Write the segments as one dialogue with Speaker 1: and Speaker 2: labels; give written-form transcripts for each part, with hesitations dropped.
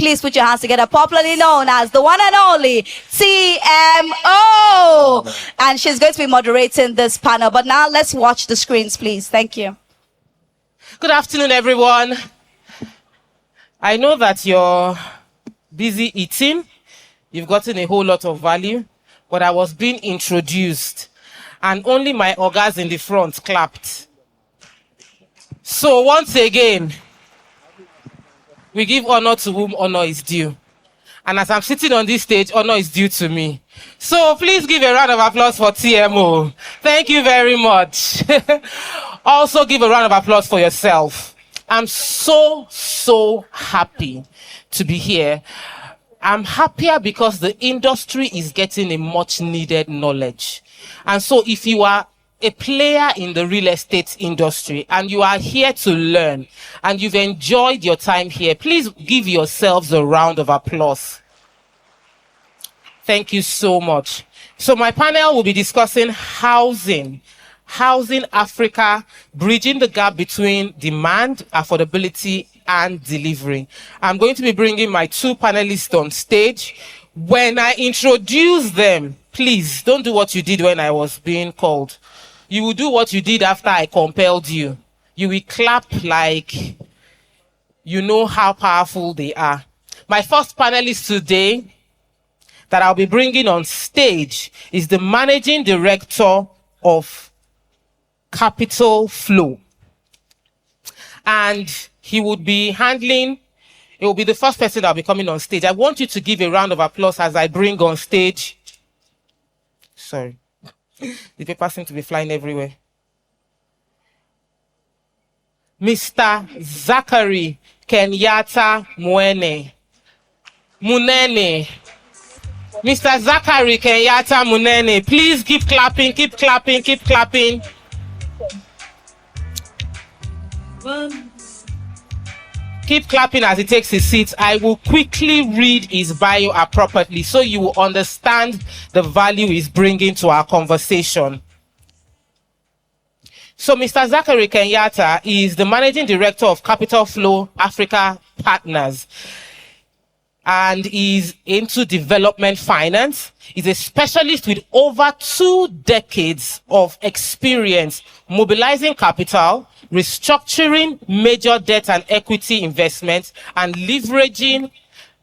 Speaker 1: Please put your hands together. Popularly known as the one and only TMO. And she's going to be moderating this panel. But now let's watch the screens, please. Thank you.
Speaker 2: Good afternoon, everyone. I know that you're busy eating. You've gotten a whole lot of value. But I was being introduced. And only my ogas in the front clapped. So once again, we give honor to whom honor is due. And as I'm sitting on this stage, honor is due to me. So please give a round of applause for TMO. Thank you very much. Also give a round of applause for yourself. I'm so happy to be here. I'm happier because the industry is getting a much needed knowledge. And so if you are a player in the real estate industry and you are here to learn and you've enjoyed your time here, please give yourselves a round of applause. Thank you so much. So my panel will be discussing housing Africa, bridging the gap between demand, affordability, and delivery. I'm going to be bringing my two panelists on stage. When I introduce them, please don't do what you did when I was being called. You will do what you did after I compelled you. You will clap like you know how powerful they are. My first panelist today that I'll be bringing on stage is the Managing Director of CapitalFlow. And he would be it will be the first person that'll be coming on stage. I want you to give a round of applause as I bring on stage. Sorry. The paper seems to be flying everywhere. Mr. Zachary Kanyatta Munene. Mr. Zachary Kanyatta Munene. Please keep clapping, keep clapping, keep clapping. Keep clapping as he takes his seat. I will quickly read his bio appropriately so you will understand the value he's bringing to our conversation. So Mr. Zachary Kanyatta is the Managing Director of CapitalFlow Africa Partners and is into development finance. He's a specialist with over 2 decades of experience mobilizing capital, restructuring major debt and equity investments, and leveraging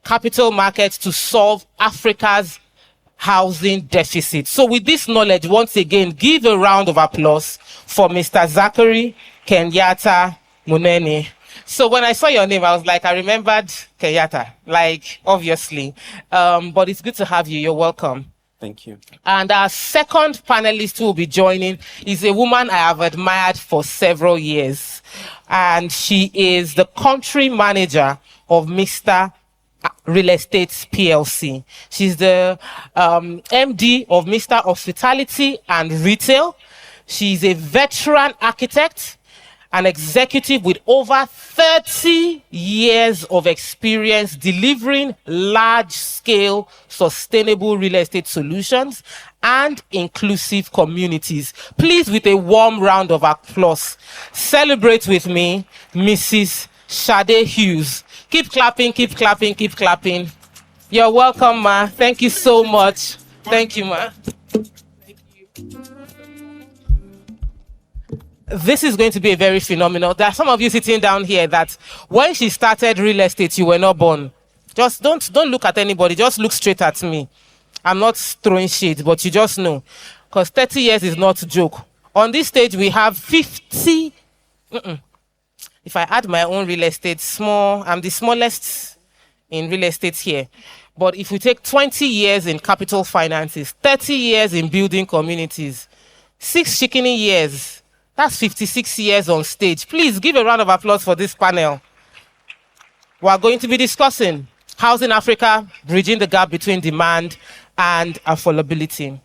Speaker 2: capital markets to solve Africa's housing deficit. So with this knowledge, once again, give a round of applause for Mr. Zachary Kanyatta Munene. So when I saw your name, I was like, I remembered Kanyatta, like, obviously. But it's good to have you. You're welcome.
Speaker 3: Thank you.
Speaker 2: And our second panelist who will be joining is a woman I have admired for several years. And she is the country manager of Mixta Real Estate PLC. She's the MD of Mixta Hospitality and Retail. She's a veteran architect, an executive with over 30 years of experience delivering large-scale, sustainable real estate solutions and inclusive communities. Please, with a warm round of applause, celebrate with me, Mrs. Sade Hughes. Keep clapping, keep clapping, keep clapping. You're welcome, ma. Thank you so much. Thank you, ma. Thank you. This is going to be a very phenomenal. There are some of you sitting down here that when she started real estate, you were not born. Just don't look at anybody. Just look straight at me. I'm not throwing shade, but you just know. Because 30 years is not a joke. On this stage, we have 50. If I add my own real estate, I'm the smallest in real estate here. But if we take 20 years in capital finances, 30 years in building communities, 6 chickeny years, that's 56 years on stage. Please give a round of applause for this panel. We are going to be discussing housing Africa, bridging the gap between demand and affordability.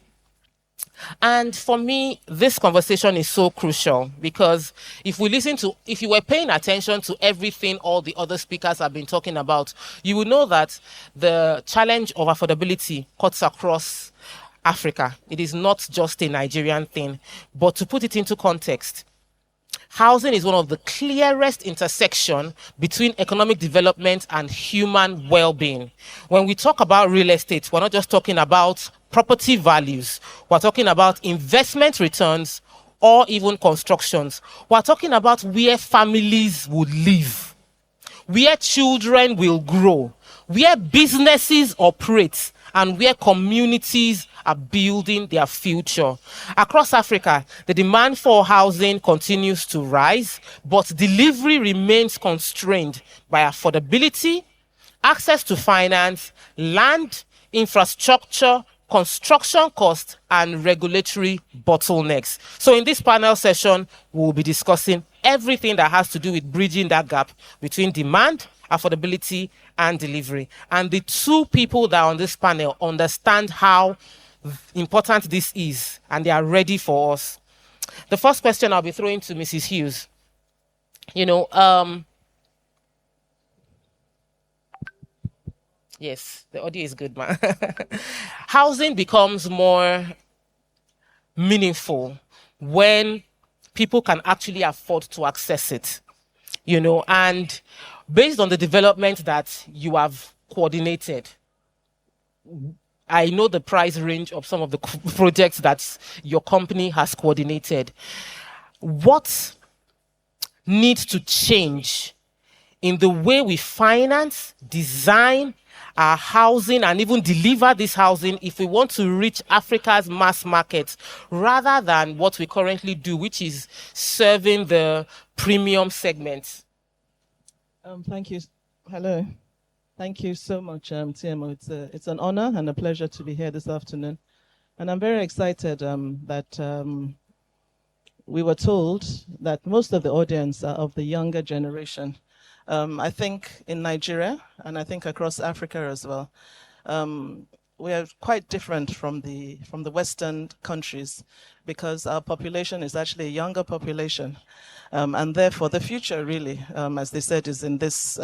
Speaker 2: And for me, this conversation is so crucial because if you were paying attention to everything all the other speakers have been talking about, you will know that the challenge of affordability cuts across Africa. It is not just a Nigerian thing. But to put it into context, housing is one of the clearest intersection between economic development and human well-being. When we talk about real estate, we're not just talking about property values. We're talking about investment returns or even constructions. We're talking about where families would live, where children will grow, where businesses operate, and where communities are building their future. Across Africa, the demand for housing continues to rise, but delivery remains constrained by affordability, access to finance, land, infrastructure, construction costs, and regulatory bottlenecks. So in this panel session, we'll be discussing everything that has to do with bridging that gap between demand, affordability, and delivery. And the two people that are on this panel understand how important this is, and they are ready for us. The first question I'll be throwing to Mrs. Hughes. Yes, the audio is good, man. Housing becomes more meaningful when people can actually afford to access it, and based on the development that you have coordinated, I know the price range of some of the projects that your company has coordinated. What needs to change in the way we finance, design our housing, and even deliver this housing if we want to reach Africa's mass market, rather than what we currently do, which is serving the premium segment?
Speaker 3: Thank you. Hello. Thank you so much, TMO. It's an honor and a pleasure to be here this afternoon. And I'm very excited that we were told that most of the audience are of the younger generation. I think in Nigeria, and I think across Africa as well, we are quite different from the Western countries, because our population is actually a younger population. And therefore, the future really, as they said, is in this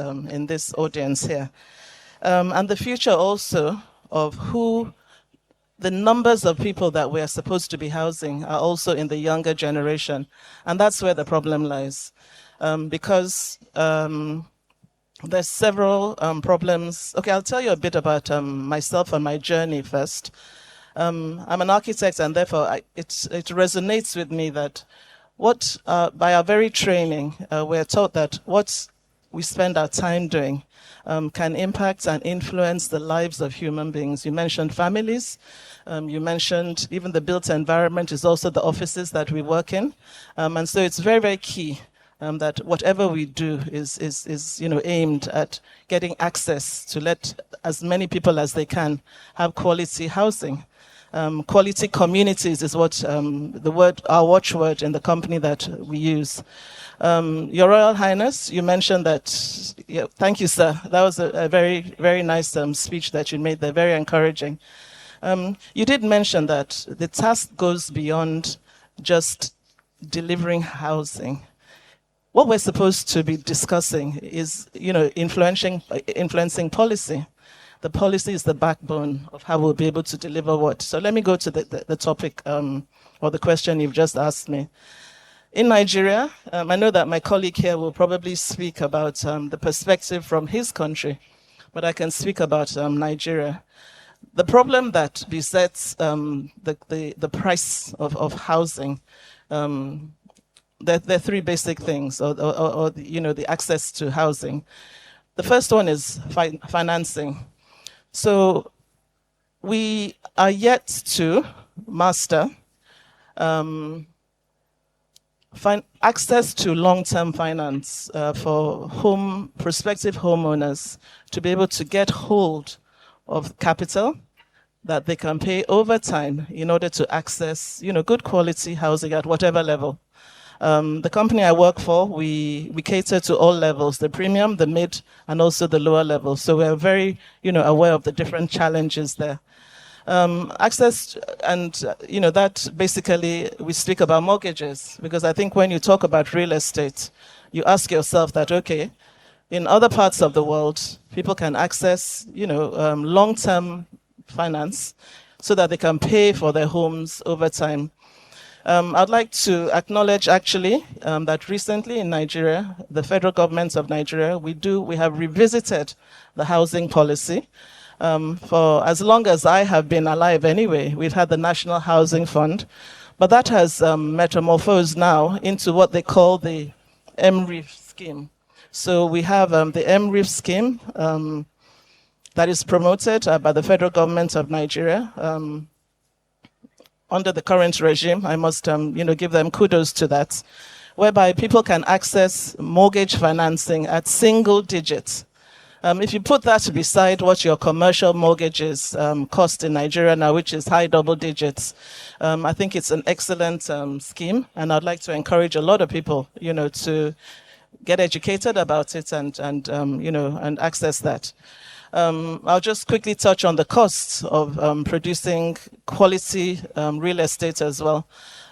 Speaker 3: audience here. And the future also of the numbers of people that we are supposed to be housing are also in the younger generation. And that's where the problem lies. Because there's several problems. Okay, I'll tell you a bit about myself and my journey first. I'm an architect, and therefore it resonates with me that by our very training, we're taught that what we spend our time doing can impact and influence the lives of human beings. You mentioned families. You mentioned even the built environment is also the offices that we work in. And so it's very, very key that whatever we do is aimed at getting access to let as many people as they can have quality housing. Quality communities is what our watchword in the company that we use. Your Royal Highness, you mentioned that. Yeah, thank you, sir. That was a very, very nice speech that you made there, very encouraging. You did mention that the task goes beyond just delivering housing. What we're supposed to be discussing is, influencing policy. The policy is the backbone of how we'll be able to deliver what. So let me go to the topic or the question you've just asked me. In Nigeria, I know that my colleague here will probably speak about the perspective from his country, but I can speak about Nigeria. The problem that besets the price of housing, there are three basic things, or the access to housing. The first one is financing. So we are yet to master access to long-term finance for prospective homeowners to be able to get hold of capital that they can pay over time in order to access, good quality housing at whatever level. The company I work for, we cater to all levels, the premium, the mid, and also the lower level. So we're very, aware of the different challenges there. Access, and, that basically, we speak about mortgages, because I think when you talk about real estate, you ask yourself that, okay, in other parts of the world, people can access, long-term finance so that they can pay for their homes over time. I'd like to acknowledge actually that recently in Nigeria, the federal government of Nigeria, we have revisited the housing policy. For as long as I have been alive anyway, we've had the National Housing Fund, but that has metamorphosed now into what they call the MREF scheme. So we have the MREF scheme that is promoted by the federal government of Nigeria. Under the current regime, I must give them kudos to that, whereby people can access mortgage financing at single digits. If you put that beside what your commercial mortgages cost in Nigeria now, which is high double digits, I think it's an excellent scheme, and I'd like to encourage a lot of people, to get educated about it and access that. I'll just quickly touch on the costs of producing quality real estate as well.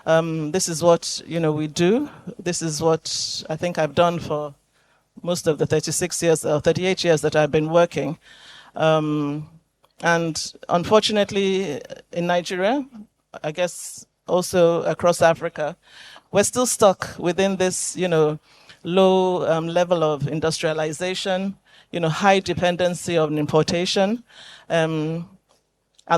Speaker 3: This is what we do. This is what I think I've done for most of the 38 years that I've been working. And unfortunately, in Nigeria, I guess also across Africa, we're still stuck within this, low level of industrialization, high dependency on importation. And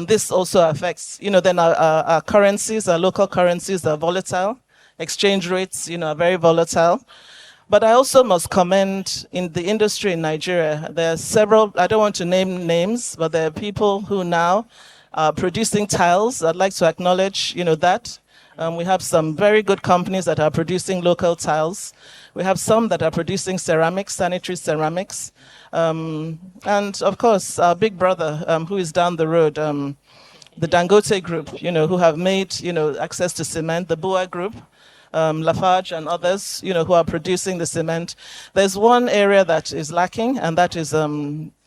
Speaker 3: this also affects, then our currencies, our local currencies are volatile. Exchange rates, are very volatile. But I also must commend in the industry in Nigeria, there are several, I don't want to name names, but there are people who now are producing tiles. I'd like to acknowledge, that. We have some very good companies that are producing local tiles. We have some that are producing ceramics, sanitary ceramics. And of course, our big brother, who is down the road, the Dangote Group, who have made, access to cement, the Bua Group, Lafarge and others, who are producing the cement. There's one area that is lacking, and that is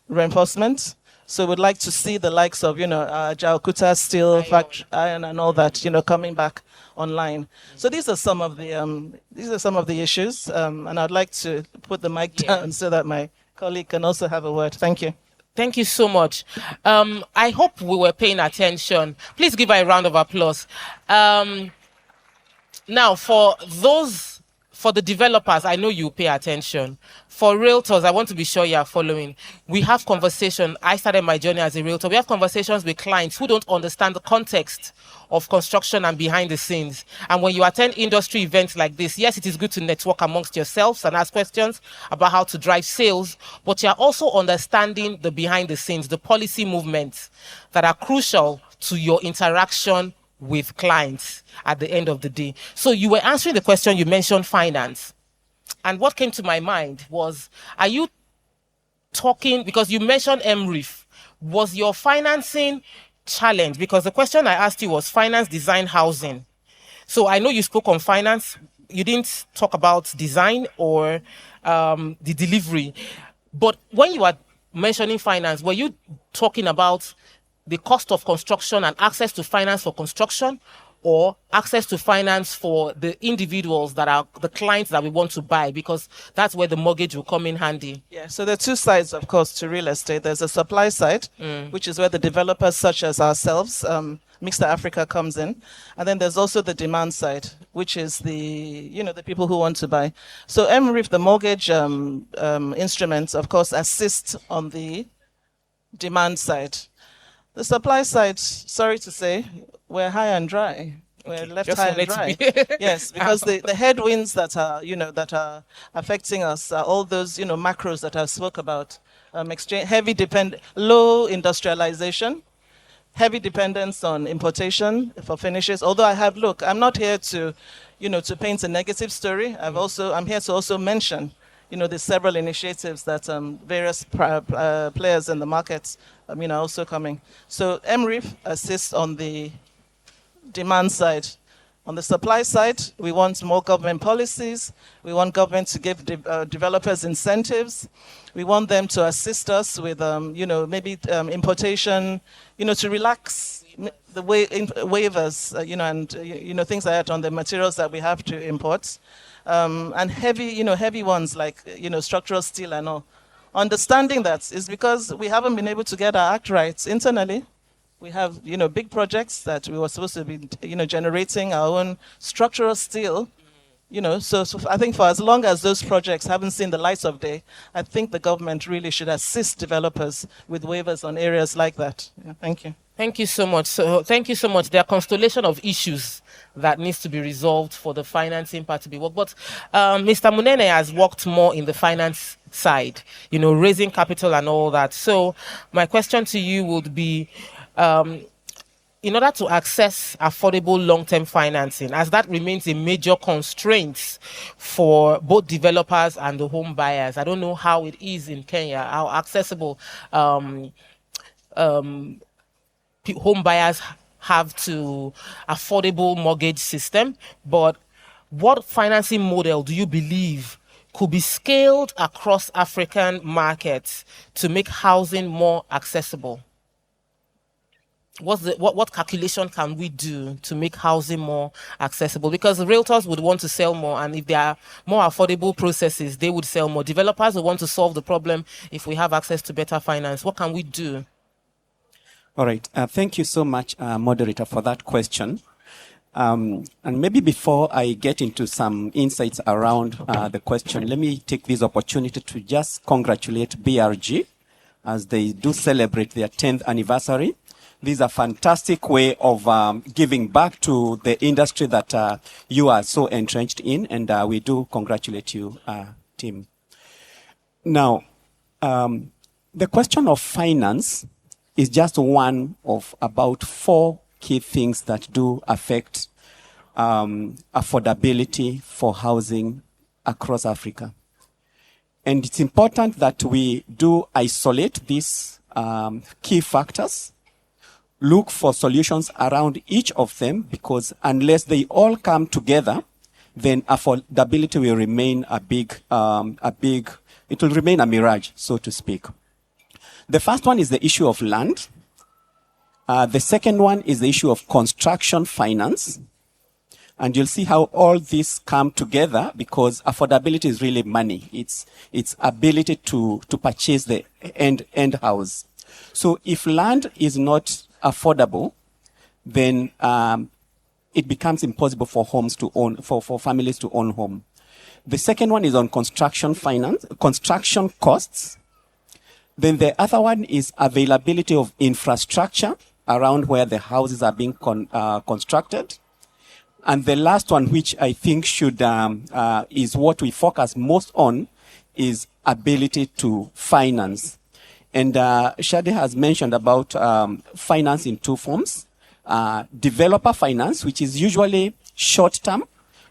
Speaker 3: reinforcement. So we'd like to see the likes of, Jaukuta Steel Factory, iron, and all that, coming back online. So these are some of the issues, and I'd like to put the mic down so that my colleague can also have a word. Thank you.
Speaker 2: Thank you so much. I hope we were paying attention. Please give her a round of applause. Now, for the developers, I know you pay attention. For realtors, I want to be sure you are following. We have conversation. I started my journey as a realtor. We have conversations with clients who don't understand the context of construction and behind the scenes. And when you attend industry events like this, yes, it is good to network amongst yourselves and ask questions about how to drive sales, but you're also understanding the behind the scenes, the policy movements that are crucial to your interaction with clients at the end of the day. So you were answering the question, you mentioned finance. And what came to my mind was, are you talking, because you mentioned MREF, was your financing challenge? Because the question I asked you was finance, design, housing. So I know you spoke on finance. You didn't talk about design or the delivery. But when you were mentioning finance, were you talking about the cost of construction and access to finance for construction, or access to finance for the individuals that are the clients that we want to buy? Because that's where the mortgage will come in handy.
Speaker 3: Yeah, so there are two sides, of course, to real estate. There's a supply side, which is where the developers such as ourselves, Mixta Africa, comes in. And then there's also the demand side, which is the people who want to buy. So MREF, the mortgage instruments, of course, assist on the demand side. The supply side, sorry to say, we're high and dry. We're left
Speaker 2: Just
Speaker 3: high and dry. Yes, because the headwinds that are affecting us are all those macros that I spoke about. Low industrialization, heavy dependence on importation for finishes. Although I'm not here to paint a negative story. I'm here to also mention the several initiatives that various players in the markets are also coming. So MREF assists on the demand side. On the supply side, we want more government policies. We want government to give developers incentives. We want them to assist us with, maybe importation, to relax the waivers, and things like that on the materials that we have to import. And heavy ones like, structural steel and all. Understanding that is because we haven't been able to get our act right internally. We have, big projects that we were supposed to be, generating our own structural steel. So I think for as long as those projects haven't seen the light of day, I think the government really should assist developers with waivers on areas like that. Yeah, thank you.
Speaker 2: Thank you so much. So thank you so much. There are constellation of issues that needs to be resolved for the financing part to be worked. But Mr. Munene has worked more in the finance side, raising capital and all that. So my question to you would be, in order to access affordable long-term financing, as that remains a major constraint for both developers and the home buyers. I don't know how it is in Kenya, how accessible home buyers have to affordable mortgage system, but what financing model do you believe could be scaled across African markets to make housing more accessible? What calculation can we do to make housing more accessible? Because the realtors would want to sell more, and if there are more affordable processes, they would sell more. Developers would want to solve the problem if we have access to better finance. What can we do?
Speaker 4: All right. Thank you so much, moderator, for that question. And maybe before I get into some insights around the question, let me take this opportunity to just congratulate BRG as they do celebrate their 10th anniversary. This is a fantastic way of giving back to the industry that you are so entrenched in, and we do congratulate you, team. Now, the question of finance is just one of about 4 key things that do affect affordability for housing across Africa. And it's important that we do isolate these key factors, look for solutions around each of them, because unless they all come together, then affordability will remain it will remain a mirage, so to speak. The first one is the issue of land. The second one is the issue of construction finance. And you'll see how all these come together, because affordability is really money. It's ability to purchase the end house. So if land is not affordable, then it becomes impossible for homes to own, for families to own home. The second one is on construction finance, construction costs. Then the other one is availability of infrastructure around where the houses are being constructed. And the last one, which I think should is what we focus most on, is ability to finance. And Sade has mentioned about finance in 2 forms. Developer finance, which is usually short-term,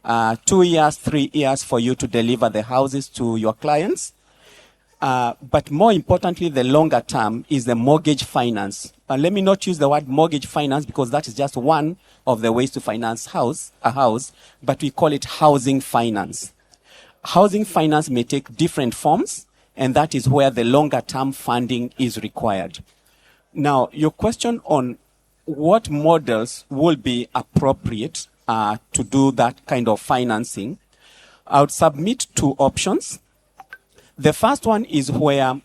Speaker 4: 2 years, 3 years for you to deliver the houses to your clients. But more importantly, the longer term is the mortgage finance. Let me not use the word mortgage finance, because that is just one of the ways to finance a house, but we call it housing finance. Housing finance may take different forms, and that is where the longer term funding is required. Now, your question on what models will be appropriate to do that kind of financing, I would submit 2 options. The first one is where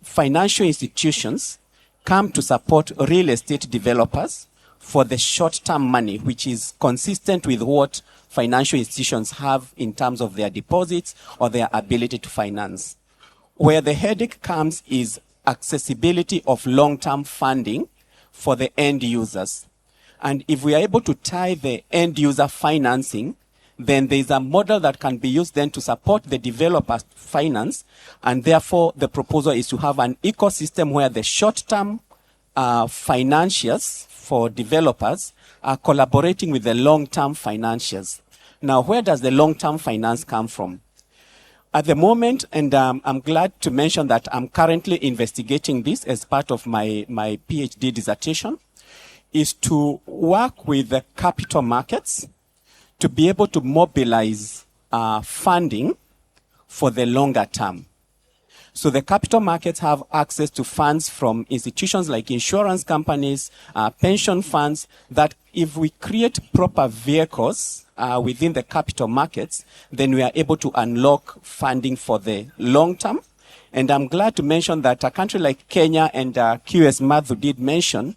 Speaker 4: financial institutions come to support real estate developers for the short-term money, which is consistent with what financial institutions have in terms of their deposits or their ability to finance. Where the headache comes is accessibility of long-term funding for the end users. And if we are able to tie the end user financing, then there's a model that can be used then to support the developer's finance. And therefore, the proposal is to have an ecosystem where the short-term financiers for developers are collaborating with the long-term financiers. Now, where does the long-term finance come from? At the moment, and I'm glad to mention that I'm currently investigating this as part of my PhD dissertation, is to work with the capital markets to be able to mobilize funding for the longer term. So the capital markets have access to funds from institutions like insurance companies, pension funds, that if we create proper vehicles within the capital markets, then we are able to unlock funding for the long term. And I'm glad to mention that a country like Kenya, and QS Matthew did mention,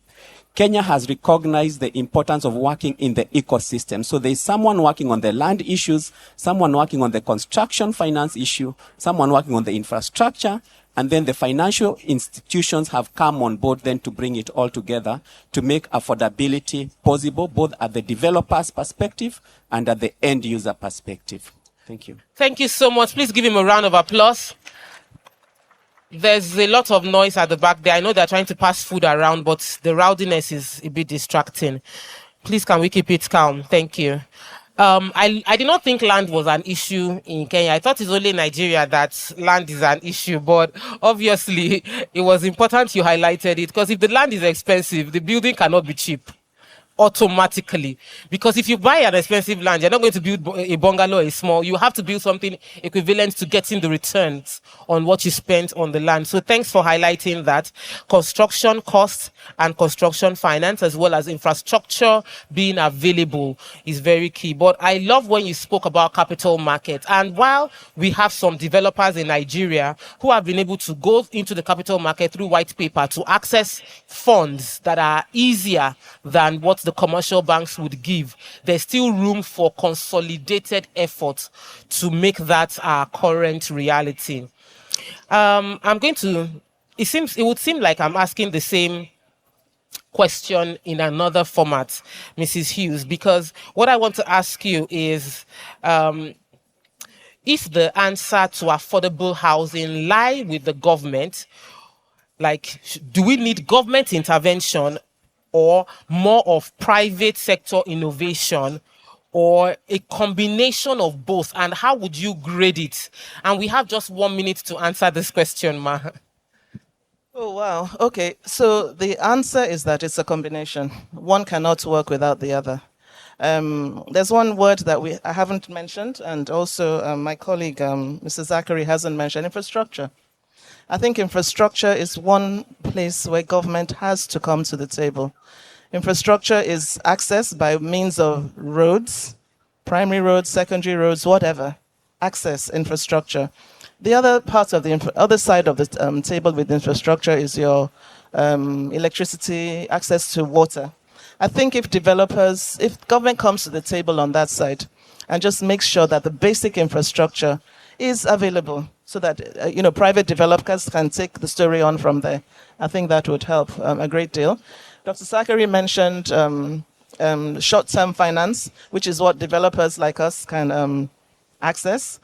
Speaker 4: Kenya has recognized the importance of working in the ecosystem. So there's someone working on the land issues, someone working on the construction finance issue, someone working on the infrastructure, and then the financial institutions have come on board then to bring it all together to make affordability possible, both at the developer's perspective and at the end user perspective. Thank you.
Speaker 2: Thank you so much. Please give him a round of applause. There's a lot of noise at the back there. I know they're trying to pass food around, but the rowdiness is a bit distracting. Please, can we keep it calm? Thank you. I did not think land was an issue in Kenya. I thought it's only Nigeria that land is an issue, but obviously it was important you highlighted it, because if the land is expensive, the building cannot be cheap automatically. Because if you buy an expensive land, you're not going to build a bungalow, a small. You have to build something equivalent to getting the returns on what you spent on the land. So thanks for highlighting that. Construction costs and construction finance, as well as infrastructure being available, is very key. But I love when you spoke about capital markets. And while we have some developers in Nigeria who have been able to go into the capital market through white paper to access funds that are easier than what the commercial banks would give, there's still room for consolidated effort to make that our current reality. It would seem like I'm asking the same question in another format, Mrs. Hughes, because what I want to ask you is, if the answer to affordable housing lie with the government, like, do we need government intervention or more of private sector innovation, or a combination of both? And how would you grade it? And we have just 1 minute to answer this question, Ma.
Speaker 3: Oh, wow. Okay. So the answer is that it's a combination. One cannot work without the other. There's one word that I haven't mentioned, and also my colleague, Mr. Zachary, hasn't mentioned: infrastructure. I think infrastructure is one place where government has to come to the table. Infrastructure is access by means of roads, primary roads, secondary roads, whatever. Access, infrastructure. The other part of the other side of the table with infrastructure is your electricity, access to water. I think if government comes to the table on that side and just makes sure that the basic infrastructure is available, so that private developers can take the story on from there, I think that would help a great deal. Dr. Zachary mentioned short-term finance, which is what developers like us can access.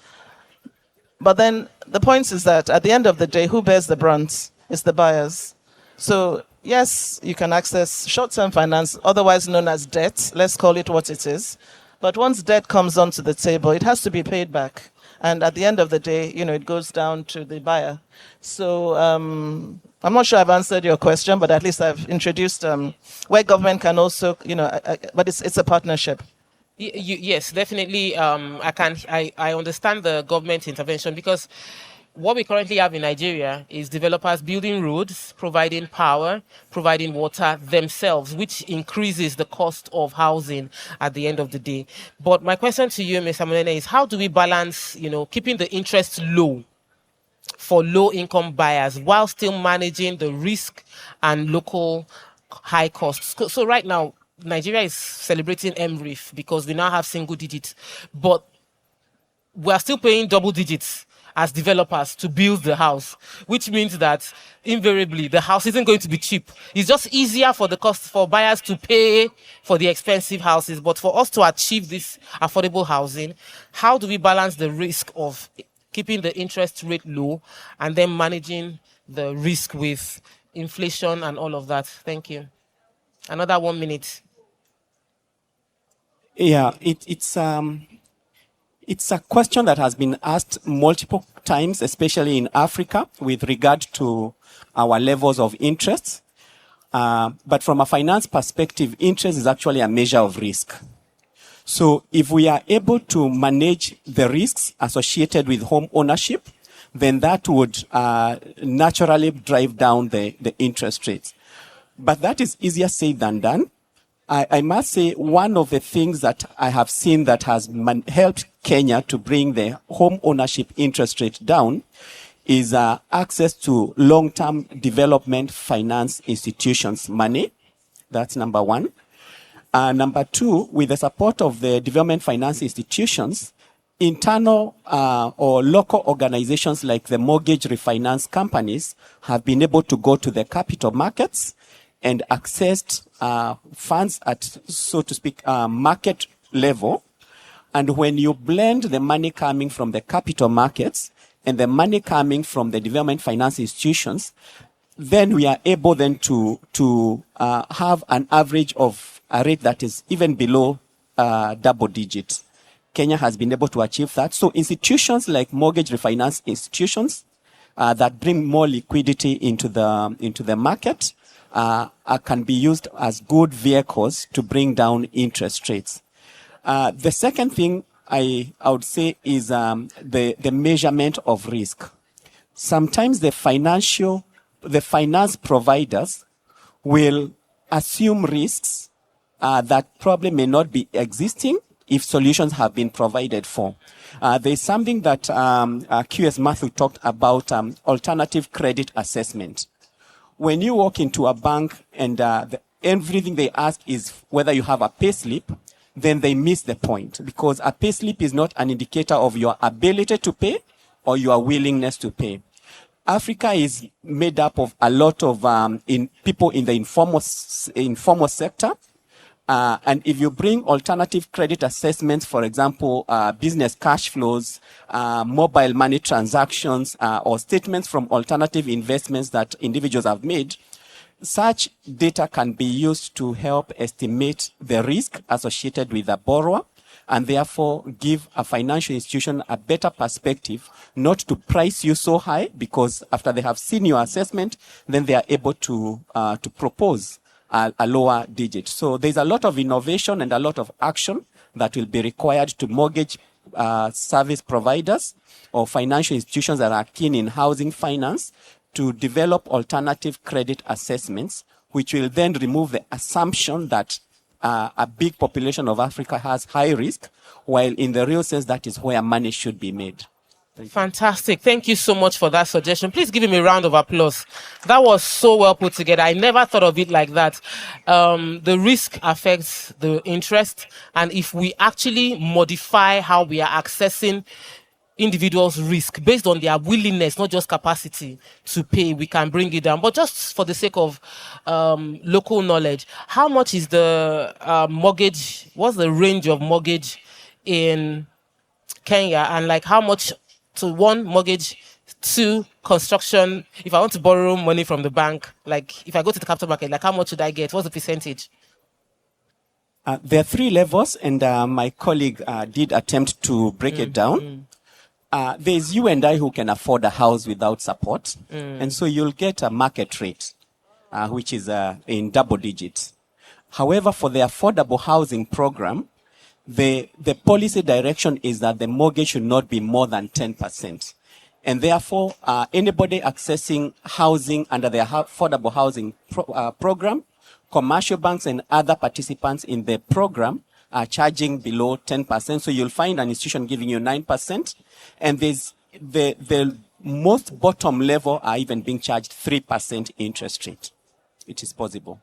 Speaker 3: But then the point is that at the end of the day, who bears the brunt? It's the buyers. So yes, you can access short-term finance, otherwise known as debt. Let's call it what it is. But once debt comes onto the table, it has to be paid back. And at the end of the day, it goes down to the buyer. So I'm not sure I've answered your question, but at least I've introduced where government can also, but it's a partnership.
Speaker 2: Yes, definitely. I understand the government intervention, because what we currently have in Nigeria is developers building roads, providing power, providing water themselves, which increases the cost of housing at the end of the day. But my question to you, Mr. Munene, is how do we balance, keeping the interest low for low-income buyers while still managing the risk and local high costs? So right now, Nigeria is celebrating MRIF because we now have single digits, but we are still paying double digits as developers to build the house, which means that invariably the house isn't going to be cheap. It's just easier for buyers to pay for the expensive houses. But for us to achieve this affordable housing, how do we balance the risk of keeping the interest rate low and then managing the risk with inflation and all of that? Thank you. Another 1 minute.
Speaker 4: Yeah, it's a question that has been asked multiple times, especially in Africa, with regard to our levels of interest. But from a finance perspective, interest is actually a measure of risk. So if we are able to manage the risks associated with home ownership, then that would naturally drive down the interest rates. But that is easier said than done. I must say, one of the things that I have seen that has helped Kenya to bring the home ownership interest rate down is access to long-term development finance institutions money. That's number one. Number two, with the support of the development finance institutions, internal or local organizations like the mortgage refinance companies have been able to go to the capital markets and access funds at, so to speak, market level. And when you blend the money coming from the capital markets and the money coming from the development finance institutions, then we are able then to have an average of a rate that is even below double digits. Kenya has been able to achieve that. So institutions like mortgage refinance institutions that bring more liquidity into the market can be used as good vehicles to bring down interest rates. The second thing I would say is the measurement of risk. Sometimes the finance providers will assume risks that probably may not be existing if solutions have been provided for. There's something that QS Matthew talked about, alternative credit assessment. When you walk into a bank and everything they ask is whether you have a pay slip, then they miss the point, because a pay slip is not an indicator of your ability to pay or your willingness to pay. Africa is made up of a lot of people in the informal sector. And if you bring alternative credit assessments, for example, business cash flows, mobile money transactions, or statements from alternative investments that individuals have made, such data can be used to help estimate the risk associated with a borrower, and therefore give a financial institution a better perspective, not to price you so high, because after they have seen your assessment, then they are able to propose a lower digit. So there's a lot of innovation and a lot of action that will be required to mortgage service providers or financial institutions that are keen in housing finance to develop alternative credit assessments, which will then remove the assumption that a big population of Africa has high risk, while in the real sense, that is where money should be made.
Speaker 2: Fantastic. Thank you so much for that suggestion. Please give him a round of applause. That was so well put together. I never thought of it like that. The risk affects the interest. And if we actually modify how we are accessing individuals' risk based on their willingness, not just capacity to pay, we can bring it down. But just for the sake of local knowledge, how much is the mortgage? What's the range of mortgage in Kenya? And like how much to one mortgage, two construction? If I want to borrow money from the bank, like if I go to the capital market, like how much should I get? What's the percentage?
Speaker 4: There are three levels, and my colleague did attempt to break it down. There's you and I who can afford a house without support. And so you'll get a market rate, which is in double digits. However, for the affordable housing program, the policy direction is that the mortgage should not be more than 10%. And therefore, anybody accessing housing under the affordable housing program, commercial banks and other participants in the program are charging below 10%. So you'll find an institution giving you 9%. And there's the most bottom level are even being charged 3% interest rate. It is possible.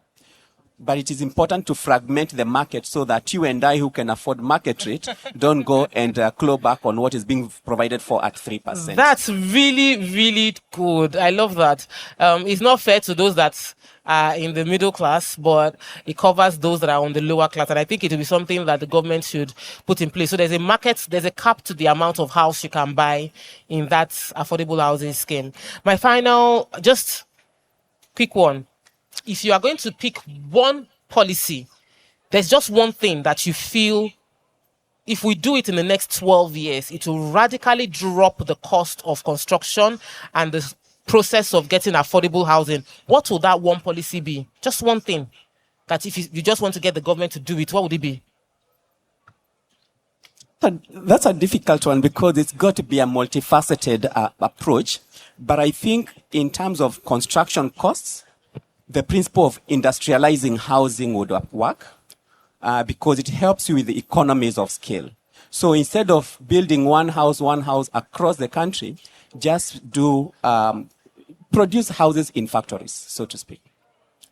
Speaker 4: But it is important to fragment the market so that you and I who can afford market rate don't go and claw back on what is being provided for at 3%.
Speaker 2: That's really, really good. I love that. It's not fair to those that are in the middle class, but it covers those that are on the lower class. And I think it will be something that the government should put in place. So there's a market, there's a cap to the amount of house you can buy in that affordable housing scheme. My final, just quick one. If you are going to pick one policy, there's just one thing that you feel, if we do it in the next 12 years, it will radically drop the cost of construction and the process of getting affordable housing. What will that one policy be? Just one thing that if you just want to get the government to do it, what would it be?
Speaker 4: That's a difficult one because it's got to be a multifaceted approach. But I think in terms of construction costs, the principle of industrializing housing would work because it helps you with the economies of scale. So instead of building one house across the country, just do produce houses in factories, so to speak.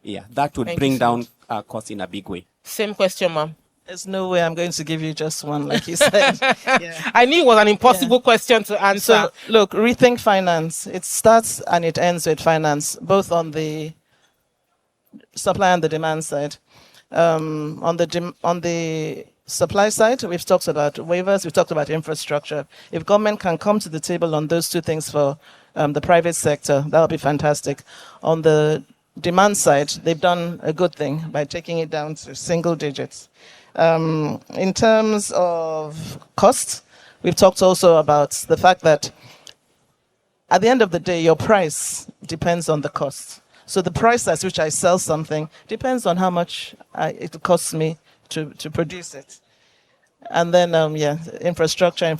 Speaker 4: Yeah, that would bring down costs in a big way?
Speaker 2: Same question, ma'am.
Speaker 3: There's no way I'm going to give you just one, like you said. Yeah.
Speaker 2: I knew it was an impossible question to answer.
Speaker 3: So, look, rethink finance. It starts and it ends with finance, both on the supply and the demand side. On the supply side, we've talked about waivers, we've talked about infrastructure. If government can come to the table on those two things for the private sector, that would be fantastic. On the demand side, they've done a good thing by taking it down to single digits. In terms of cost, we've talked also about the fact that at the end of the day, your price depends on the cost. So the price at which I sell something depends on how much it costs me to produce it. And then, infrastructure.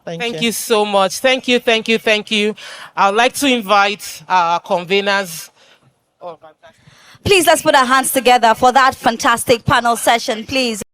Speaker 3: Thank you.
Speaker 2: So much. Thank you. I would like to invite our conveners. Oh, fantastic.
Speaker 1: Please, let's put our hands together for that fantastic panel session, please.